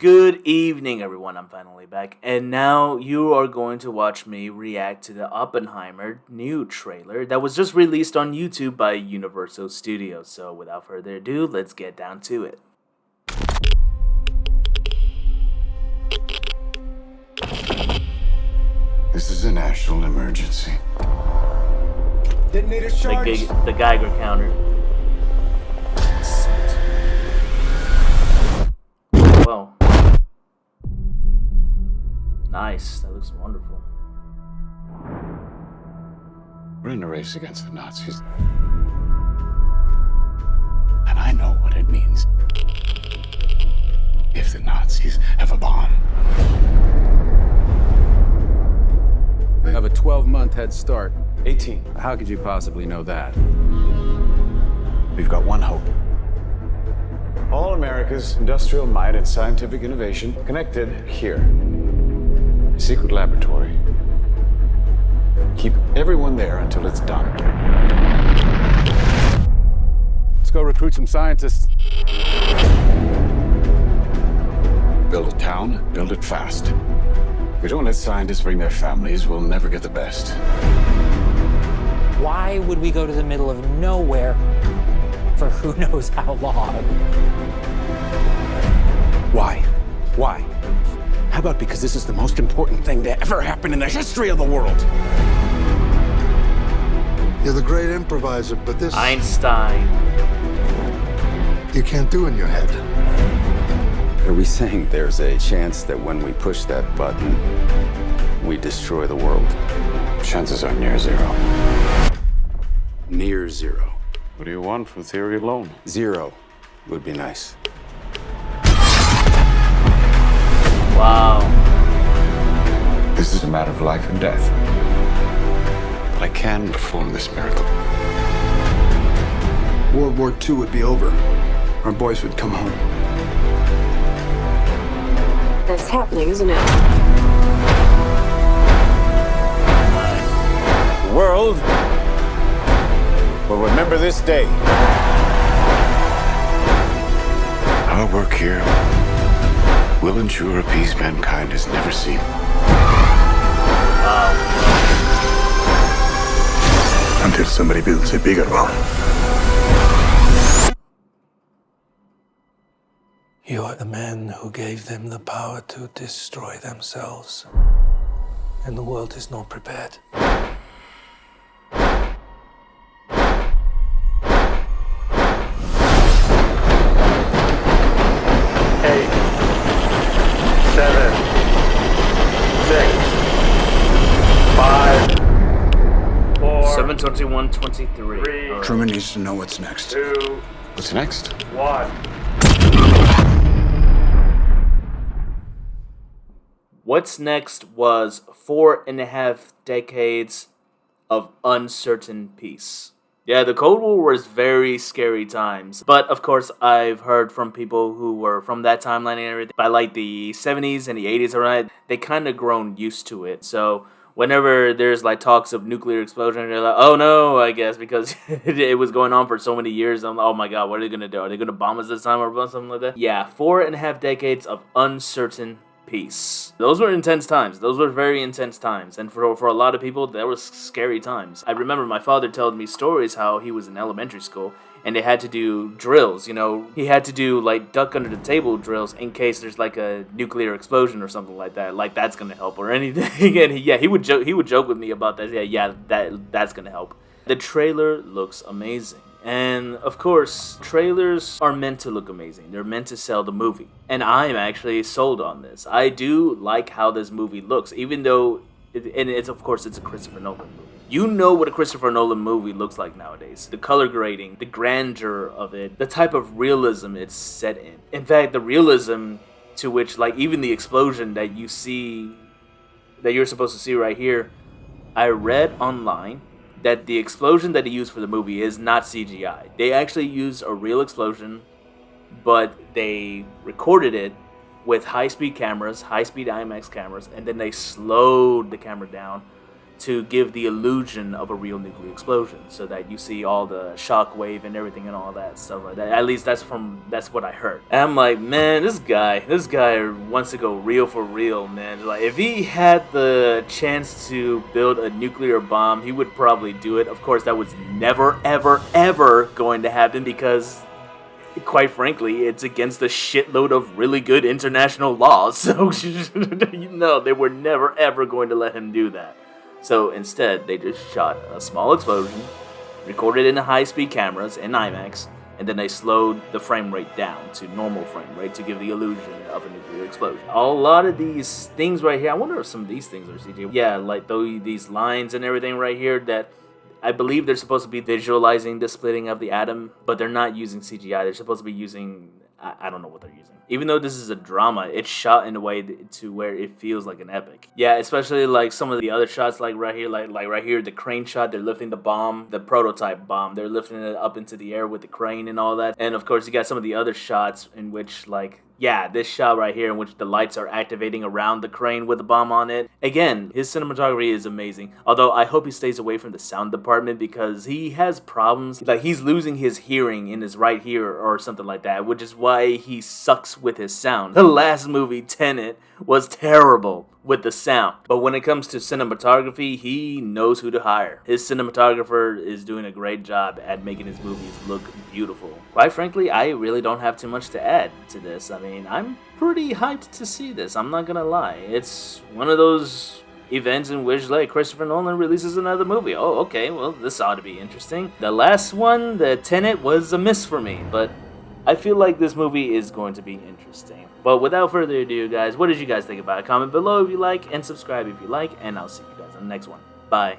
Good evening, everyone. I'm finally back, and now you are going to watch me react to the Oppenheimer new trailer that was just released on YouTube by Universal Studios. So, without further ado, let's get down to it. This is a national emergency. Detonator charge. The Geiger counter. Whoa. Nice. That looks wonderful. We're in a race against the Nazis. And I know what it means if the Nazis have a bomb. We have a 12-month head start. 18. How could you possibly know that? We've got one hope. All America's industrial might and scientific innovation connected here. A secret laboratory. Keep everyone there until it's done. Let's go recruit some scientists. Build a town, build it fast. If we don't let scientists bring their families, we'll never get the best. Why would we go to the middle of nowhere for who knows how long? Why? Why? How about because this is the most important thing to ever happen in the history of the world? You're the great improviser, but this Einstein. you can't do in your head. Are we saying there's a chance that when we push that button, we destroy the world? Chances are near zero. Near zero. What do you want for theory alone? Zero would be nice. Wow. This is a matter of life and death. But I can perform this miracle. World War II would be over. Our boys would come home. That's happening, isn't it? The world will remember this day. Our work here will ensure a peace mankind has never seen. Until somebody builds a bigger one. You are the man who gave them the power to destroy themselves. And the world is not prepared. 7/21/23. Truman needs to know what's next. What's next? What's next was 4.5 decades of uncertain peace. Yeah, the Cold War was very scary times. But of course, I've heard from people who were from that timeline and everything. By like the 70s and the 80s, around, they kind of grown used to it. So whenever there's like talks of nuclear explosion, they're like, oh no, I guess, because it was going on for so many years. I'm like, oh my god, what are they going to do? Are they going to bomb us this time or something like that? Yeah, 4.5 decades of uncertain peace. Those were intense times. Those were very intense times. And for a lot of people, that was scary times. I remember my father telling me stories how he was in elementary school and they had to do drills, you know. He had to do like duck under the table drills in case there's like a nuclear explosion or something like that. Like that's gonna help or anything. And he would joke with me about that. Yeah, that's gonna help. The trailer looks amazing. And of course, trailers are meant to look amazing. They're meant to sell the movie. And I'm actually sold on this. I do like how this movie looks, even though it's a Christopher Nolan movie. You know what a Christopher Nolan movie looks like nowadays. The color grading, the grandeur of it, the type of realism it's set in. In fact, the realism to which, like, even the explosion that you see, that you're supposed to see right here, I read online that the explosion that they used for the movie is not CGI. They actually used a real explosion, but they recorded it with high-speed cameras, high-speed IMAX cameras, and then they slowed the camera down to give the illusion of a real nuclear explosion, so that you see all the shock wave and everything and all that stuff like that. At least that's what I heard. And I'm like, man, this guy wants to go real for real, man. Like, if he had the chance to build a nuclear bomb, he would probably do it. Of course, that was never, ever, ever going to happen because, quite frankly, it's against a shitload of really good international laws. So, they were never, ever going to let him do that. So instead, they just shot a small explosion, recorded in high-speed cameras in IMAX, and then they slowed the frame rate down to normal frame rate to give the illusion of a nuclear explosion. A lot of these things right here, I wonder if some of these things are CGI. Yeah, like these lines and everything right here that I believe they're supposed to be visualizing the splitting of the atom, but they're not using CGI. They're supposed to be using, I don't know what they're using. Even though this is a drama, it's shot in a way to where it feels like an epic. Yeah, especially like some of the other shots, like right here, like right here, the crane shot. They're lifting the bomb, the prototype bomb. They're lifting it up into the air with the crane and all that. And of course, you got some of the other shots in which, like, yeah, this shot right here in which the lights are activating around the crane with the bomb on it. Again, his cinematography is amazing. Although I hope he stays away from the sound department because he has problems. Like, he's losing his hearing in his right ear or something like that, which is why he sucks with his sound. The last movie, Tenet, was terrible with the sound. But when it comes to cinematography, he knows who to hire. His cinematographer is doing a great job at making his movies look beautiful. Quite frankly, I really don't have too much to add to this. I mean, I'm pretty hyped to see this, I'm not gonna lie. It's one of those events in which, like, Christopher Nolan releases another movie. Oh, okay, well, this ought to be interesting. The last one, the Tenet, was a miss for me, but I feel like this movie is going to be interesting. But without further ado, guys, what did you guys think about it? Comment below if you like, and subscribe if you like, and I'll see you guys on the next one. Bye.